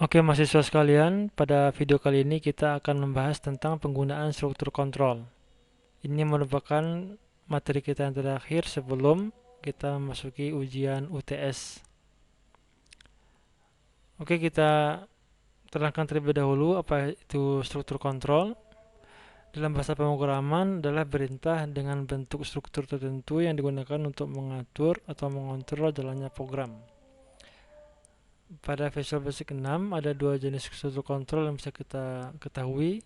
Oke, mahasiswa sekalian, pada video kali ini kita akan membahas tentang penggunaan struktur kontrol. Ini merupakan materi kita yang terakhir sebelum kita memasuki ujian UTS. Oke, kita terangkan terlebih dahulu apa itu struktur kontrol. Dalam bahasa pemrograman adalah perintah dengan bentuk struktur tertentu yang digunakan untuk mengatur atau mengontrol jalannya program. Pada Visual Basic 6 ada dua jenis struktur kontrol yang bisa kita ketahui.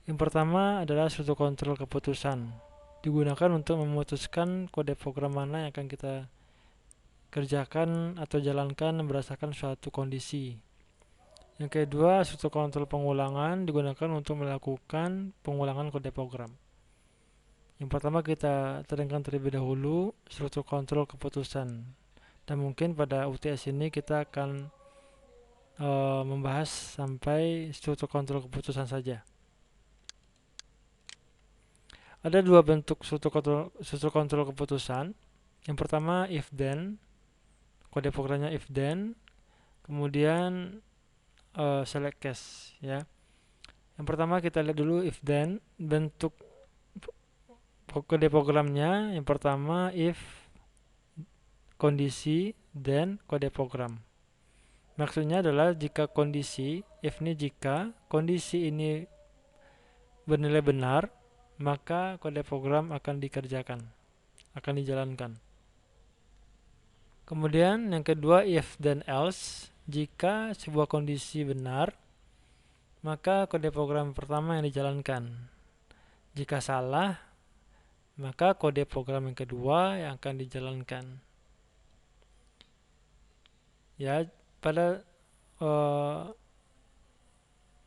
Yang pertama adalah struktur kontrol keputusan. Digunakan untuk memutuskan kode program mana yang akan kita kerjakan atau jalankan berdasarkan suatu kondisi. Yang kedua, struktur kontrol pengulangan digunakan untuk melakukan pengulangan kode program. Yang pertama kita terangkan terlebih dahulu struktur kontrol keputusan. Dan mungkin pada UTS ini kita akan membahas sampai struktur kontrol keputusan saja. Ada dua bentuk struktur kontrol keputusan. Yang pertama if then, kode programnya if then, kemudian select case ya. Yang pertama kita lihat dulu if then, bentuk kode programnya. Yang pertama if kondisi then kode program. Maksudnya adalah jika kondisi, if ini jika kondisi ini bernilai benar, maka kode program akan dikerjakan, akan dijalankan. Kemudian yang kedua if then else, jika sebuah kondisi benar, maka kode program pertama yang dijalankan. Jika salah, maka kode program yang kedua yang akan dijalankan. Ya, pada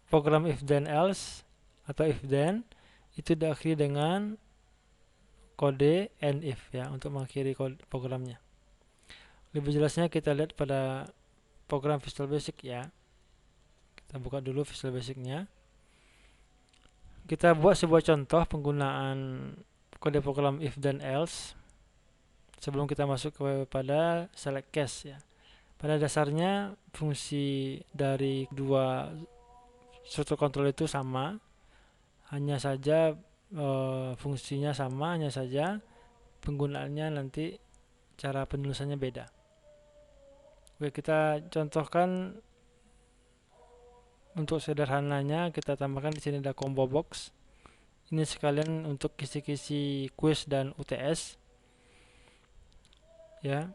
program if then else atau if then itu diakhiri dengan kode and if ya untuk mengakhiri programnya. Lebih jelasnya kita lihat pada program Visual Basic ya. Kita buka dulu Visual Basic-nya. Kita buat sebuah contoh penggunaan kode program if then else sebelum kita masuk kepada select case ya. Pada dasarnya fungsi dari dua struktur kontrol itu sama, hanya saja fungsinya sama, hanya saja penggunaannya nanti cara penulisannya beda. Oke, kita contohkan untuk sederhananya kita tambahkan di sini ada combo box. Ini sekalian untuk kisi-kisi quiz dan UTS. Ya.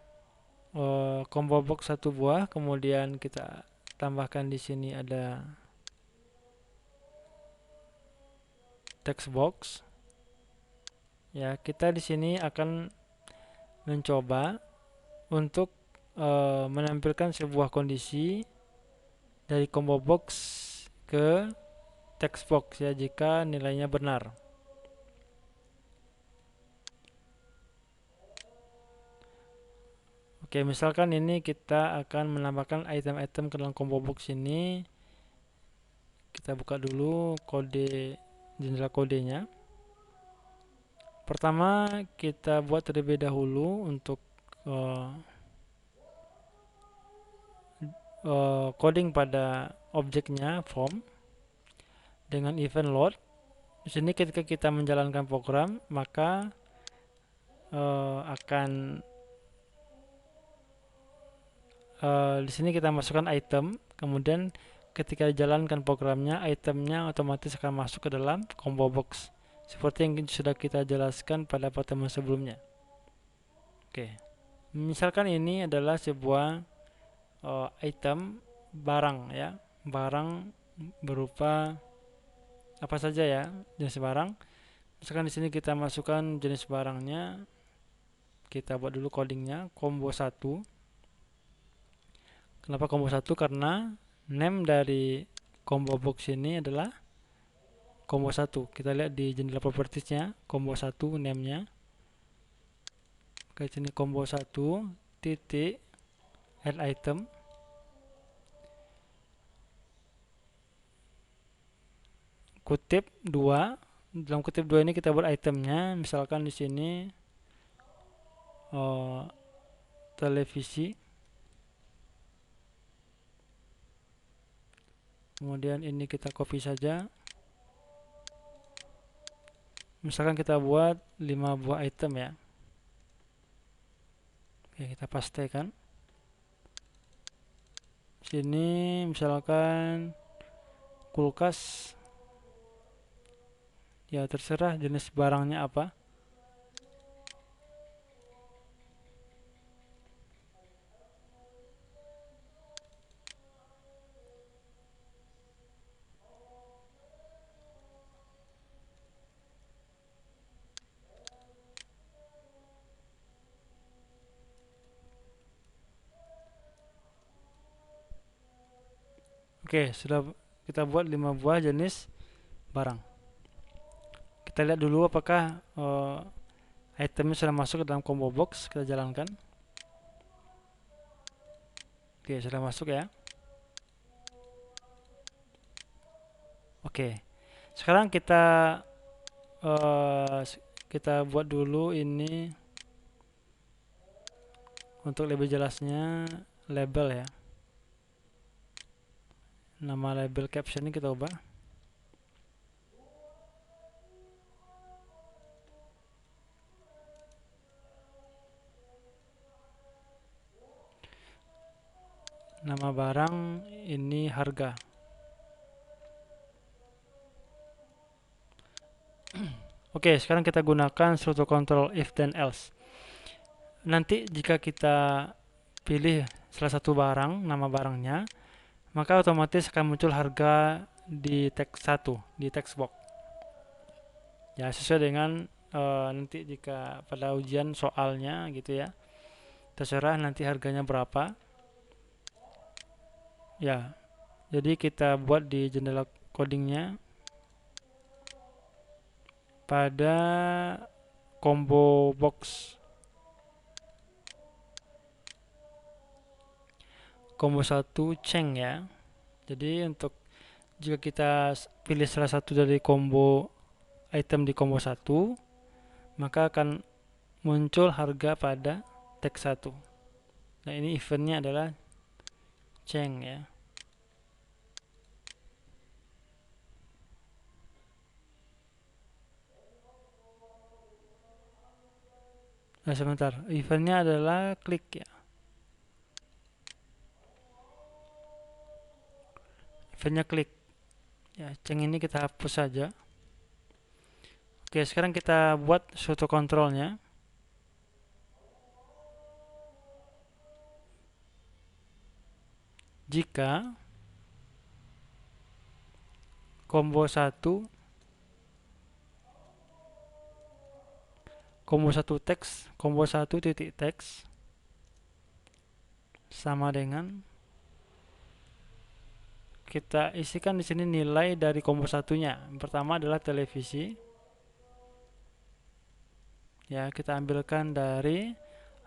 Combo box satu buah, kemudian kita tambahkan di sini ada text box. Ya, kita di sini akan mencoba untuk menampilkan sebuah kondisi dari combo box ke text box ya jika nilainya benar. Oke, misalkan ini kita akan menambahkan item-item ke dalam combo box ini. Kita buka dulu kode jendela kodenya. Pertama kita buat terlebih dahulu untuk coding pada objeknya form dengan event load. Di sini ketika kita menjalankan program maka akan di sini kita masukkan item, kemudian ketika dijalankan programnya, itemnya otomatis akan masuk ke dalam combo box seperti yang sudah kita jelaskan pada pertemuan sebelumnya. Oke, misalkan ini adalah sebuah item barang ya, barang berupa apa saja ya jenis barang. Misalkan di sini kita masukkan jenis barangnya, kita buat dulu codingnya combo 1. Kenapa combo 1? Karena name dari combo box ini adalah combo 1. Kita lihat di jendela propertiesnya, combo 1 name-nya. Oke, sini combo 1 titik add item. Kutip 2. Dalam kutip 2 ini kita buat itemnya, misalkan di sini televisi. Kemudian ini kita copy saja. Misalkan kita buat 5 buah item ya. Oke, kita pastekan. Sini misalkan kulkas. Ya terserah jenis barangnya apa. Oke, sudah kita buat 5 buah jenis barang. Kita lihat dulu apakah itemnya sudah masuk ke dalam combo box. Kita jalankan. Oke, sudah masuk ya. Oke, sekarang kita buat dulu ini untuk lebih jelasnya label ya. Nama label caption ini kita ubah. Nama barang ini harga. Oke, sekarang kita gunakan struktur control if then else. Nanti jika kita pilih salah satu barang, nama barangnya, maka otomatis akan muncul harga di teks 1, di text box. Ya, sesuai dengan nanti jika pada ujian soalnya gitu ya. Terserah nanti harganya berapa. Ya, jadi kita buat di jendela codingnya pada combo box. Combo 1 Cheng ya. Jadi untuk jika kita pilih salah satu dari combo item di combo 1, maka akan muncul harga pada teks 1. Nah, ini eventnya adalah Cheng ya. Nah, sebentar. Eventnya adalah klik ya. Eventnya klik. Ya, Cheng ini kita hapus saja. Oke, sekarang kita buat suatu kontrolnya. Jika combo 1 teks, combo 1 titik teks sama dengan kita isikan di sini nilai dari combo satunya. Yang pertama adalah televisi. Ya, kita ambilkan dari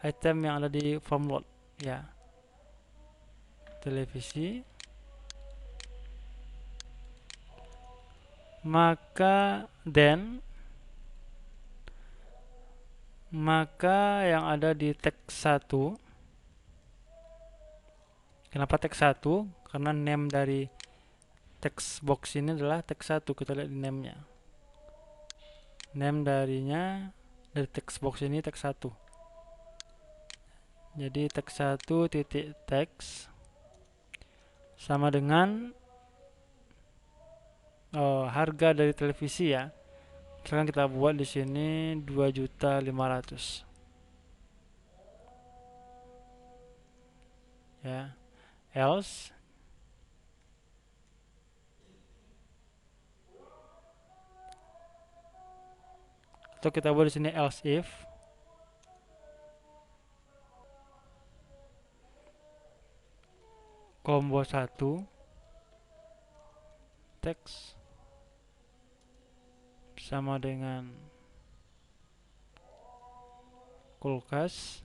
item yang ada di form load. Ya, televisi. Maka yang ada di teks 1. Kenapa teks 1? Karena name dari text box ini adalah teks 1. Kita lihat di name-nya. Name dari text box ini teks 1. Jadi teks 1 titik teks sama dengan harga dari televisi ya. Sekarang kita buat di sini 2.500.000. Ya. Else atau kita buat di sini else if combo 1 teks sama dengan kulkas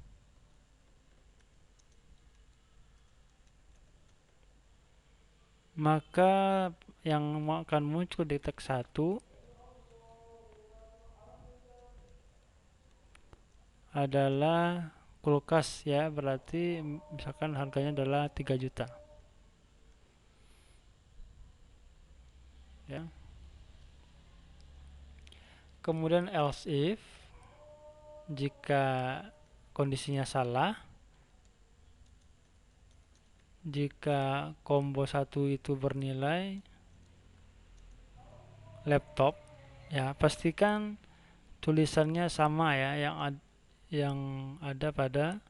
maka yang akan muncul di teks 1 adalah kulkas ya, berarti misalkan harganya adalah 3 juta. ya. Kemudian else if, jika kondisinya salah, jika combo 1 itu bernilai laptop, ya pastikan tulisannya sama ya yang ada pada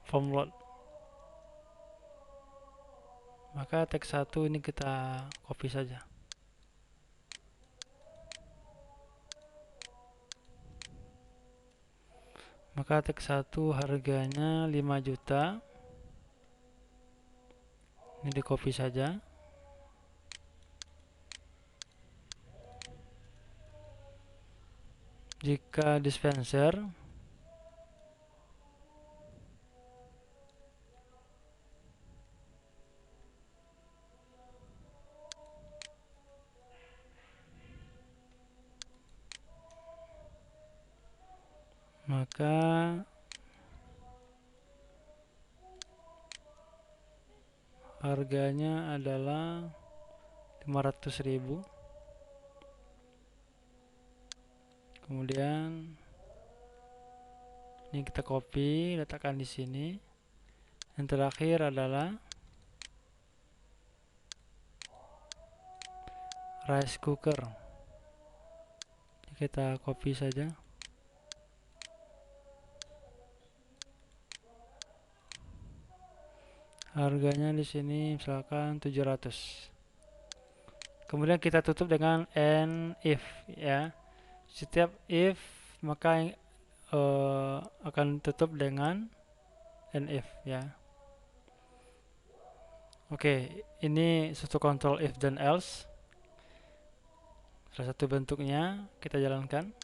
form load. Maka teks 1 ini kita copy saja. Maka teks 1 harganya 5 juta. Ini di copy saja. Jika dispenser, maka harganya adalah 500.000. Kemudian ini kita copy, letakkan di sini. Yang terakhir adalah rice cooker. Kita copy saja. Harganya di sini misalkan 700. Kemudian kita tutup dengan and if ya. Setiap if maka akan tutup dengan and if ya. Oke, ini suatu control if dan else. Salah satu bentuknya kita jalankan.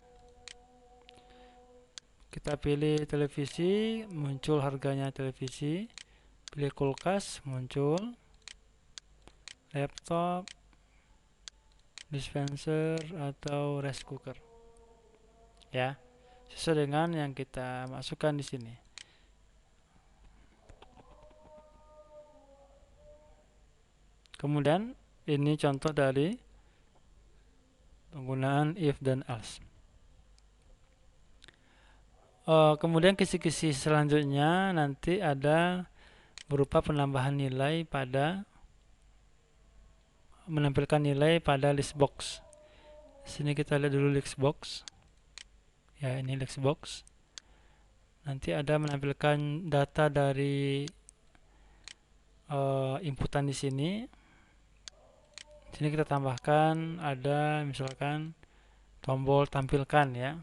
Kita pilih televisi, muncul harganya televisi. Pilih kulkas, muncul laptop, dispenser atau rice cooker. Ya, sesuai dengan yang kita masukkan di sini. Kemudian ini contoh dari penggunaan if dan else. Kemudian kisi-kisi selanjutnya nanti ada berupa penambahan nilai pada menampilkan nilai pada list box. Sini kita lihat dulu list box. Ya, ini list box. Nanti ada menampilkan data dari inputan di sini. Sini kita tambahkan ada misalkan tombol tampilkan ya.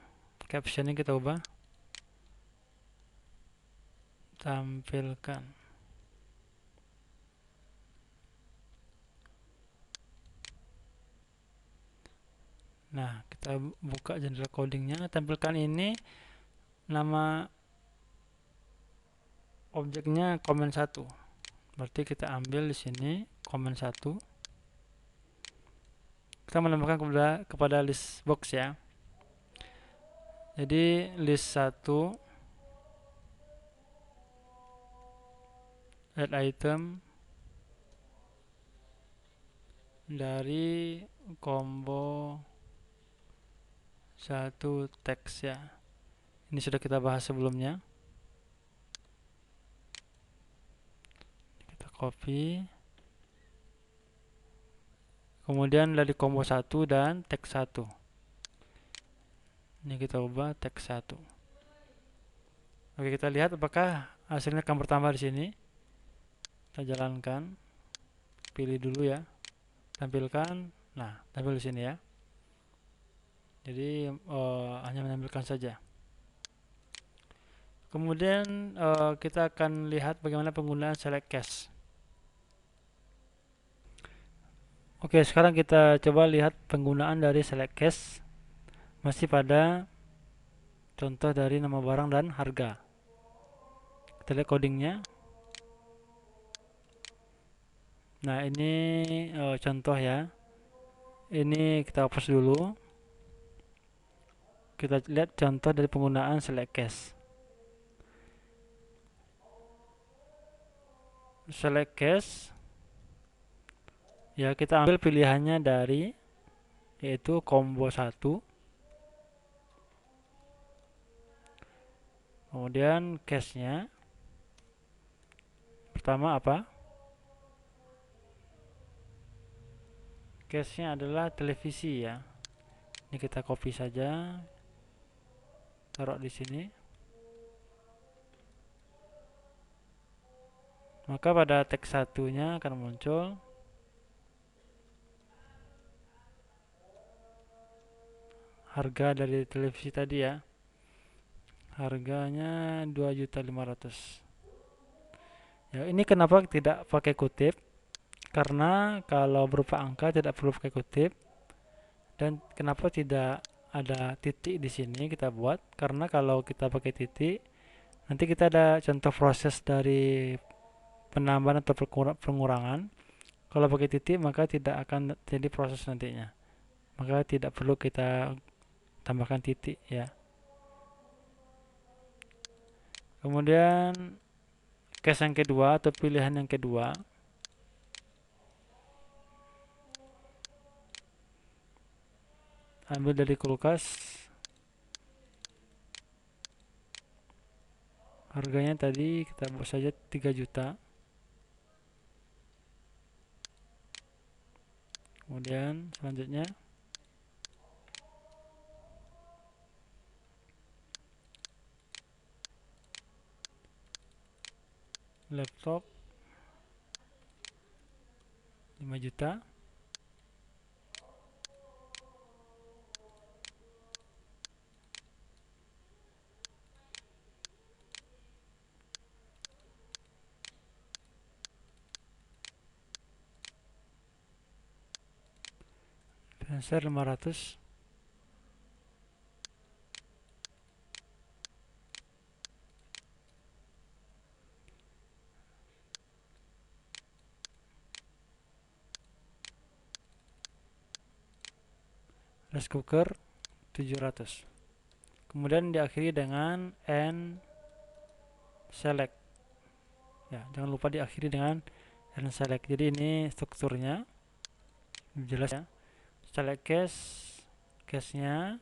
Captionnya kita ubah tampilkan. Nah, kita buka jendela codingnya. Tampilkan ini nama objeknya comment 1. Berarti kita ambil di sini comment 1. Kita menambahkan kepada list box ya. Jadi list 1 add item dari combo 1 teks ya. Ini sudah kita bahas sebelumnya. Kita copy. Kemudian dari combo 1 dan teks 1. Ini kita ubah teks 1. Oke, kita lihat apakah hasilnya akan bertambah di sini. Kita jalankan. Pilih dulu ya. Tampilkan. Nah, tampil di sini ya. Jadi hanya menampilkan saja. Kemudian kita akan lihat bagaimana penggunaan select case. Oke, sekarang kita coba lihat penggunaan dari select case. Masih pada contoh dari nama barang dan harga. Kita lihat codingnya. Nah, ini contoh ya. Ini kita hapus dulu. Kita lihat contoh dari penggunaan select case. Select case Ya, kita ambil pilihannya dari yaitu combo 1. Kemudian case-nya pertama apa? Case-nya adalah televisi ya. Ini kita copy saja, taruh di sini. Maka pada teks satunya akan muncul harga dari televisi tadi ya. Harganya 2.500.000. Ya, ini kenapa tidak pakai kutip? Karena kalau berupa angka tidak perlu pakai kutip. Dan kenapa tidak ada titik di sini kita buat? Karena kalau kita pakai titik, nanti kita ada contoh proses dari penambahan atau pengurangan. Kalau pakai titik maka tidak akan jadi proses nantinya. Maka tidak perlu kita tambahkan titik ya. Kemudian case yang kedua atau pilihan yang kedua, ambil dari kulkas. Harganya tadi kita buat saja 3 juta. Kemudian selanjutnya laptop 5 juta. Transfer 500. Rice cooker 700. Kemudian diakhiri dengan and select. Ya, jangan lupa diakhiri dengan and select. Jadi ini strukturnya jelas ya. Select case-nya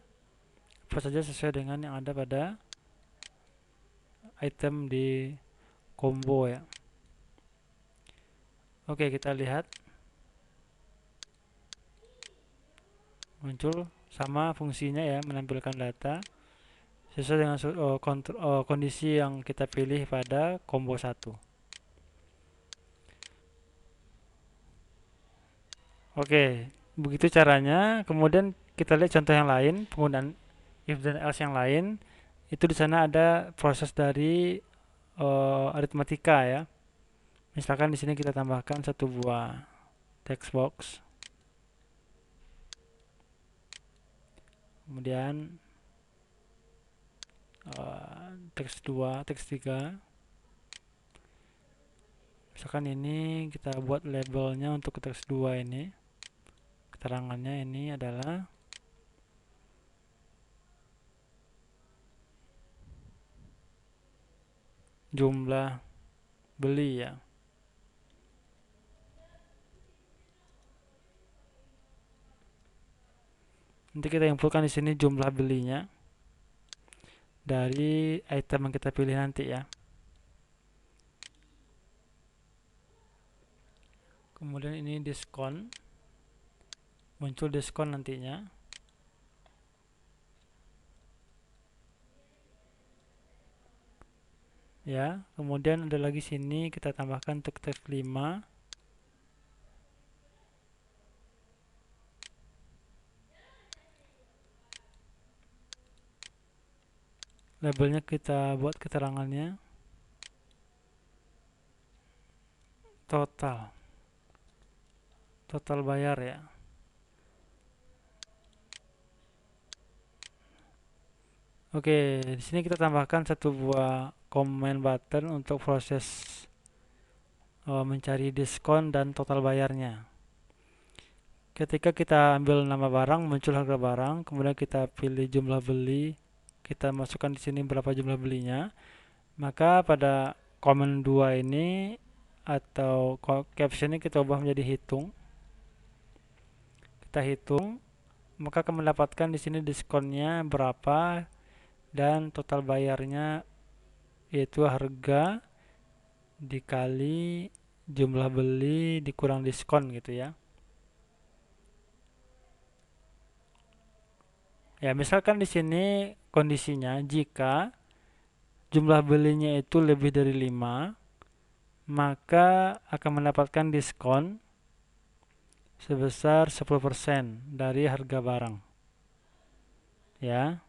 apa saja sesuai dengan yang ada pada item di combo ya. Oke, kita lihat muncul sama fungsinya ya, menampilkan data sesuai dengan kondisi yang kita pilih pada combo 1. Oke, begitu caranya. Kemudian kita lihat contoh yang lain, penggunaan if dan else yang lain. Itu di sana ada proses dari aritmatika ya. Misalkan di sini kita tambahkan satu buah text box. Kemudian teks 2, teks 3. Misalkan ini kita buat labelnya untuk teks 2 ini. Keterangannya ini adalah jumlah beli ya. Nanti kita inputkan di sini jumlah belinya dari item yang kita pilih nanti ya. Kemudian ini diskon, muncul diskon nantinya. Ya, kemudian ada lagi sini kita tambahkan untuk teks 5. Labelnya kita buat keterangannya total bayar ya. Oke, di sini kita tambahkan satu buah comment button untuk proses mencari diskon dan total bayarnya. Ketika kita ambil nama barang, muncul harga barang, kemudian kita pilih jumlah beli, kita masukkan di sini berapa jumlah belinya. Maka pada comment 2 ini atau captionnya kita ubah menjadi hitung. kita hitung, maka akan mendapatkan di sini diskonnya berapa dan total bayarnya yaitu harga dikali jumlah beli dikurang diskon gitu ya. Ya, misalkan di sini kondisinya jika jumlah belinya itu lebih dari 5, maka akan mendapatkan diskon sebesar 10% dari harga barang. Ya.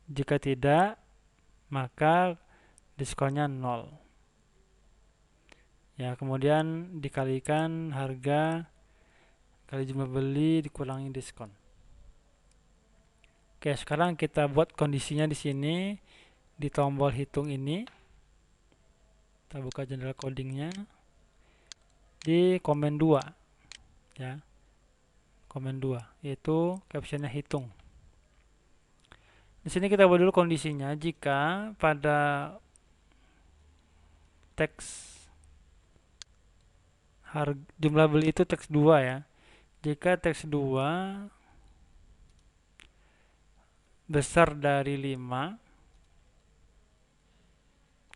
Jika tidak, maka diskonnya 0. Ya, kemudian dikalikan harga kali jumlah beli dikurangi diskon. Oke, sekarang kita buat kondisinya di sini di tombol hitung ini. Kita buka jendela codingnya di komen 2 ya. Komen 2 yaitu captionnya hitung. Di sini kita buat dulu kondisinya jika pada teks jumlah beli itu teks 2 ya. Jika teks 2 besar dari 5,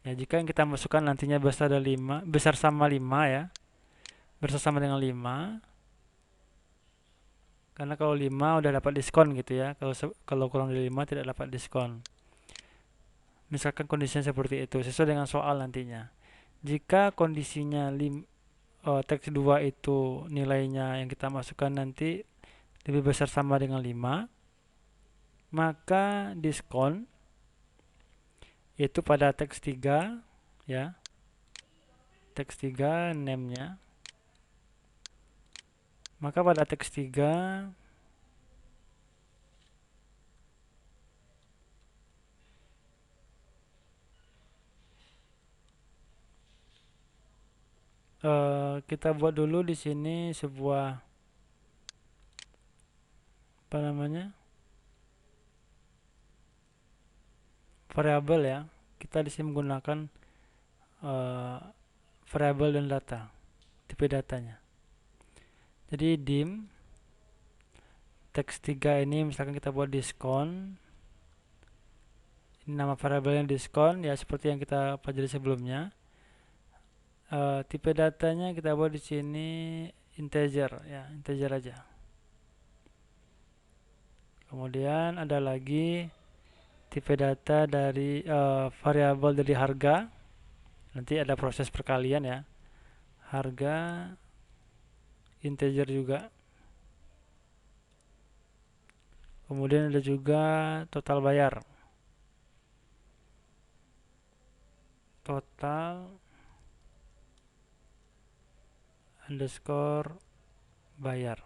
ya jika yang kita masukkan nantinya besar dari 5, besar sama 5 ya. Besar sama dengan 5. Karena kalau 5 udah dapat diskon gitu ya. Kalau kurang dari 5 tidak dapat diskon. Misalkan kondisinya seperti itu sesuai dengan soal nantinya. Jika kondisinya teks 2 itu nilainya yang kita masukkan nanti lebih besar sama dengan 5, maka diskon itu pada teks 3 ya. Teks 3 name-nya. Maka pada teks 3 kita buat dulu di sini sebuah apa namanya? Variabel ya. Kita di sini menggunakan variabel dan data, tipe datanya. Jadi dim teks 3 ini misalkan kita buat diskon. Ini nama variabelnya diskon ya seperti yang kita pelajari sebelumnya. Tipe datanya kita buat di sini integer ya, integer aja. Kemudian ada lagi tipe data dari variabel dari harga. Nanti ada proses perkalian ya. Harga integer juga. Kemudian ada juga total bayar. Total underscore bayar.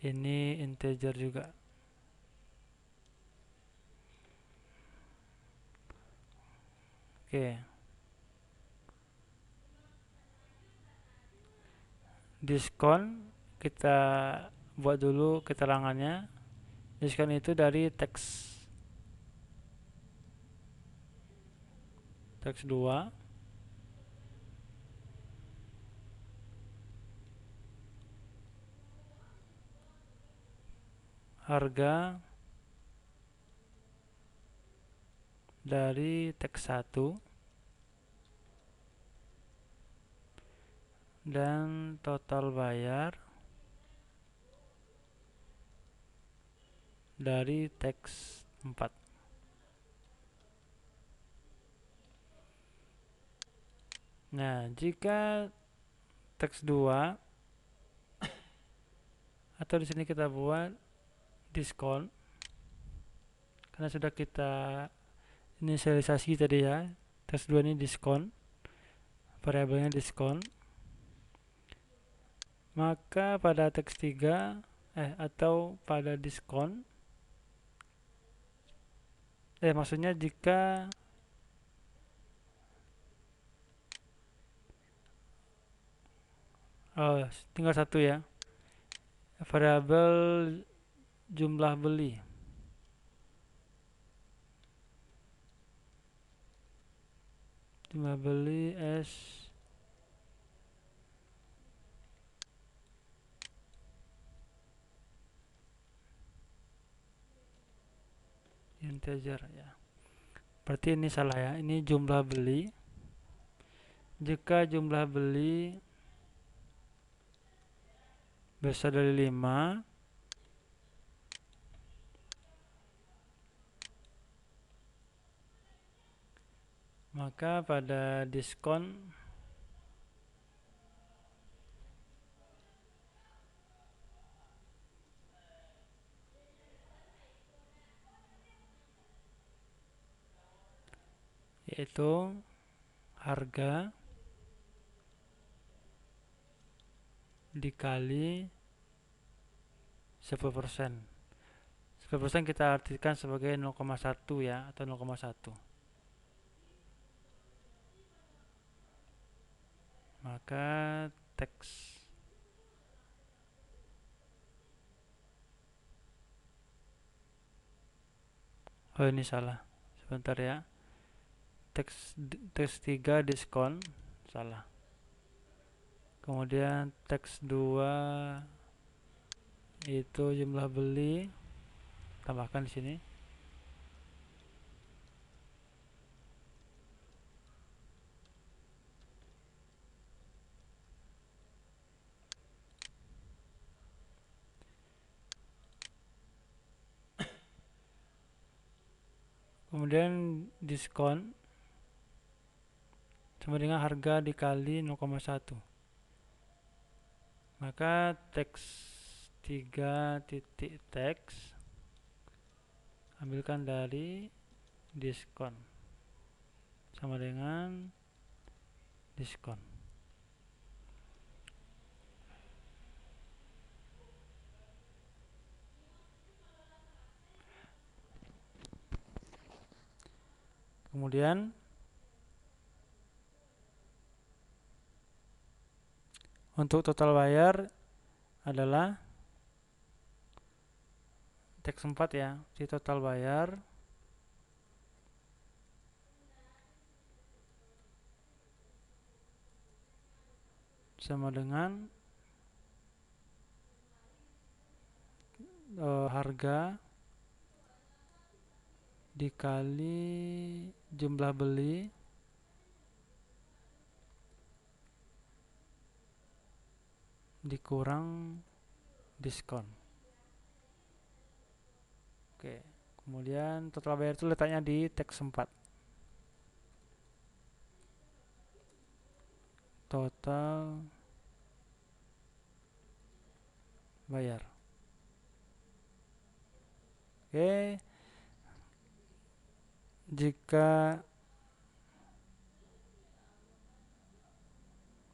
Ini integer juga. Oke. Diskon kita buat dulu keterangannya. Diskon itu dari teks 2 harga dari teks 1 dan total bayar dari teks 4. Nah, jika teks 2 atau di sini kita buat diskon karena sudah kita inisialisasi tadi ya. Teks 2 ini diskon. Variabelnya diskon. Maka pada teks 3 atau pada diskon maksudnya jika tinggal satu ya. Variabel jumlah beli. Jumlah beli S integer ya. Berarti ini salah ya. Ini jumlah beli. Jika jumlah beli besar dari 5, maka pada diskon yaitu harga dikali 10%. 10% kita artikan sebagai 0,1 ya, atau 0,1. Maka teks oh ini salah, sebentar ya. Teks 3 diskon salah. Kemudian teks 2 itu jumlah beli, tambahkan di sini. Kemudian diskon sama dengan harga dikali 0,1. Maka teks 3 titik teks ambilkan dari diskon sama dengan diskon. Kemudian untuk total bayar adalah teks 4 ya. Di total bayar sama dengan harga dikali jumlah beli dikurang diskon. Oke, kemudian total bayar itu letaknya di teks 4. Total bayar. Oke, jika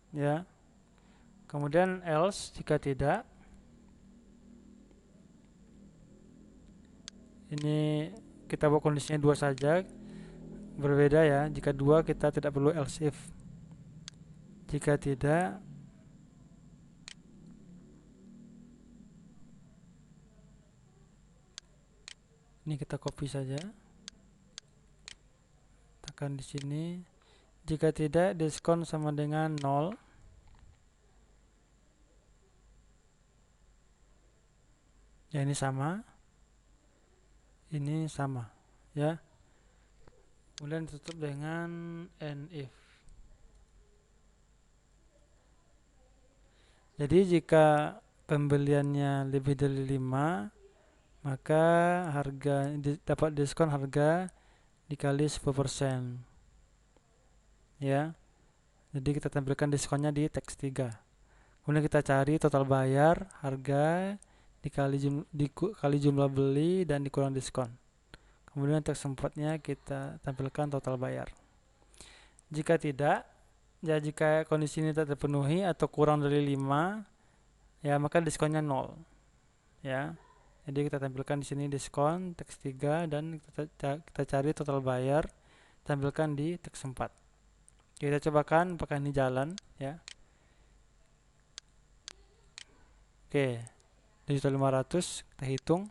ya, kemudian else jika tidak, ini kita buat kondisinya 2 saja, berbeda ya. Jika 2 kita tidak perlu else if. Jika tidak, ini kita copy saja, tekan di sini. Jika tidak, diskon sama dengan 0. Ya, ini sama ya. Kemudian tutup dengan and if. Jadi jika pembeliannya lebih dari 5, maka harga dapat diskon harga dikali 10% ya. Jadi kita tampilkan diskonnya di teks 3. Kemudian kita cari total bayar, harga dikali jumlah beli dan dikurang diskon. Kemudian teks 4-nya kita tampilkan total bayar. Jika tidak, ya jika kondisi ini tidak terpenuhi atau kurang dari 5, ya maka diskonnya 0 ya. Jadi kita tampilkan di sini diskon teks 3 dan kita cari total bayar, tampilkan di teks 4. Kita cobakan apakah ini jalan ya. Oke, 2.500.000 kita hitung.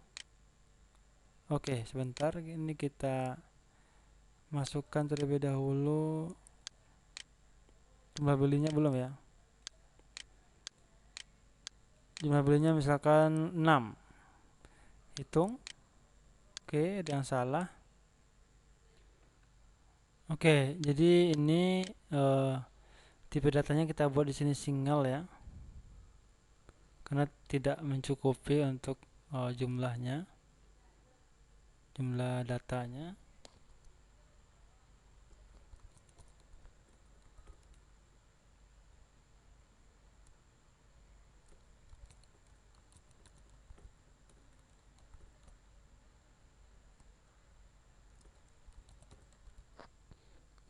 Oke, sebentar, ini kita masukkan terlebih dahulu jumlah belinya belum ya. Jumlah belinya misalkan 6. Hitung. Oke, ada yang salah. Oke, jadi ini eh, tipe datanya kita buat di sini single ya, karena tidak mencukupi untuk jumlah datanya.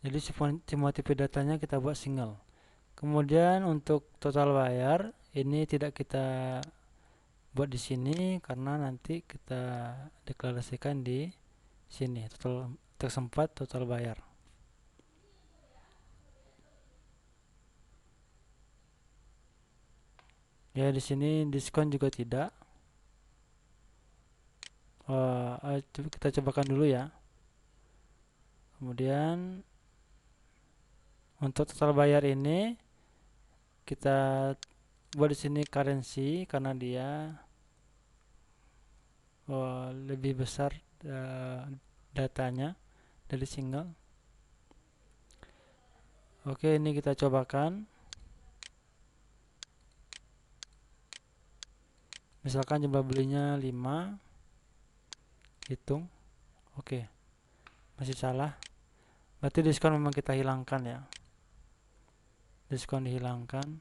Jadi semua tipe datanya kita buat single. Kemudian untuk total bayar ini tidak kita buat di sini karena nanti kita deklarasikan di sini total tersempat total bayar. Ya di sini diskon juga tidak. Kita cobakan dulu ya. Kemudian untuk total bayar ini kita buat di sini currency karena dia lebih besar uh, datanya dari single. Oke, ini kita cobakan. Misalkan jumlah belinya 5, hitung. Oke, masih salah. Berarti diskon memang kita hilangkan ya. Diskon dihilangkan.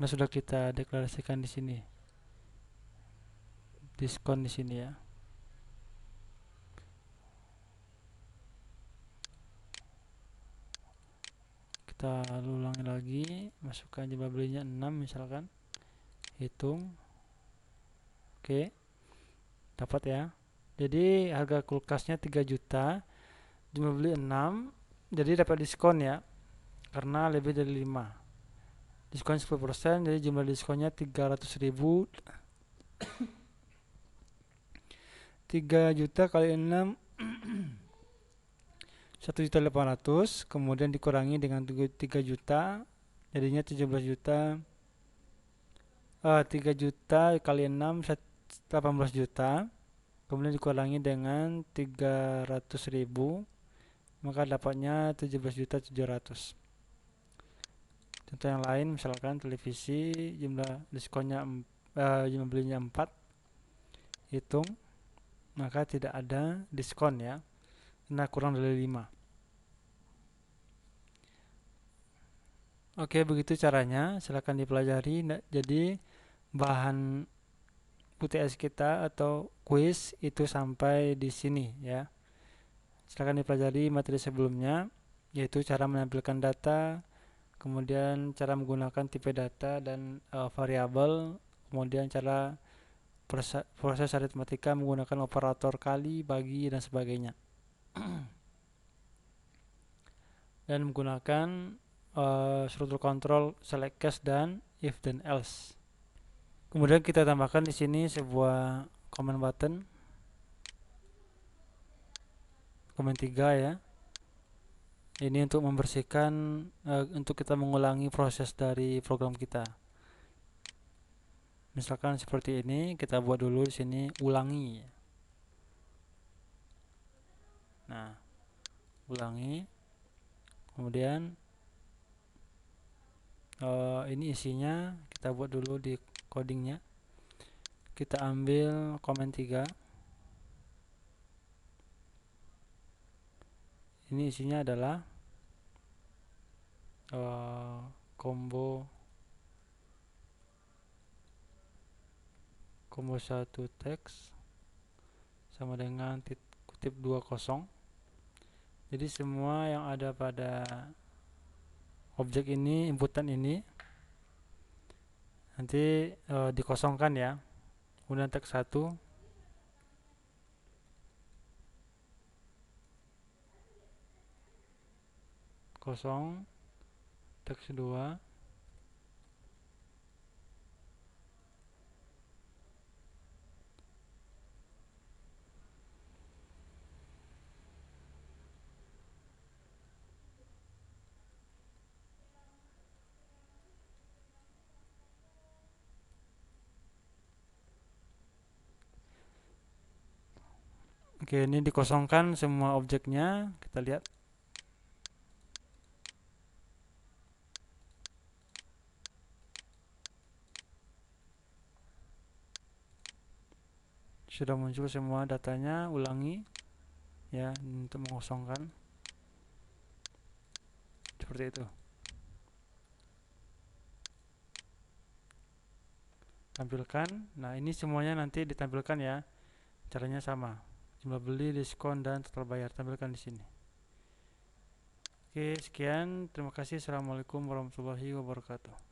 Nah, sudah kita deklarasikan di sini. Diskon di sini ya. Kita ulangi lagi, masukkan jumlah belinya 6 misalkan. Hitung. Oke, dapat ya. Jadi harga kulkasnya 3 juta, jumlah beli 6, jadi dapat diskon ya. Karena lebih dari 5. Diskon 10%, jadi jumlah diskonnya 300.000. 3 juta kali 6 1.800.000, kemudian dikurangi dengan 3 juta jadinya 17 juta. 3 juta kali 6 18 juta, kemudian dikurangi dengan 300.000, maka dapatnya 17.700.000. Contoh yang lain misalkan televisi, jumlah belinya 4, hitung, maka tidak ada diskon ya, karena kurang dari 5. Oke, begitu caranya, silahkan dipelajari. Jadi bahan UTS kita atau quiz itu sampai di sini ya. Silahkan dipelajari materi sebelumnya, yaitu cara menampilkan data, kemudian cara menggunakan tipe data dan variabel, kemudian cara proses aritmatika menggunakan operator kali, bagi, dan sebagainya. Dan menggunakan struktur kontrol select case dan if dan else. Kemudian kita tambahkan di sini sebuah comment button, comment 3 ya. Ini untuk membersihkan, untuk kita mengulangi proses dari program kita. Misalkan seperti ini, kita buat dulu di sini ulangi. Nah, ulangi. Kemudian ini isinya kita buat dulu di codingnya. Kita ambil comment 3. Ini isinya adalah combo 1 teks sama dengan kutip 20. Jadi semua yang ada pada objek ini, inputan ini nanti dikosongkan ya. Kemudian teks 1, kosong, teks 2, Oke, ini dikosongkan semua objeknya, kita lihat. Sudah muncul semua datanya, ulangi ya untuk mengosongkan. Seperti itu. Tampilkan. Nah, ini semuanya nanti ditampilkan ya. Caranya sama. Jumlah beli, diskon, dan total bayar tampilkan di sini. Oke, sekian. Terima kasih. Assalamualaikum warahmatullahi wabarakatuh.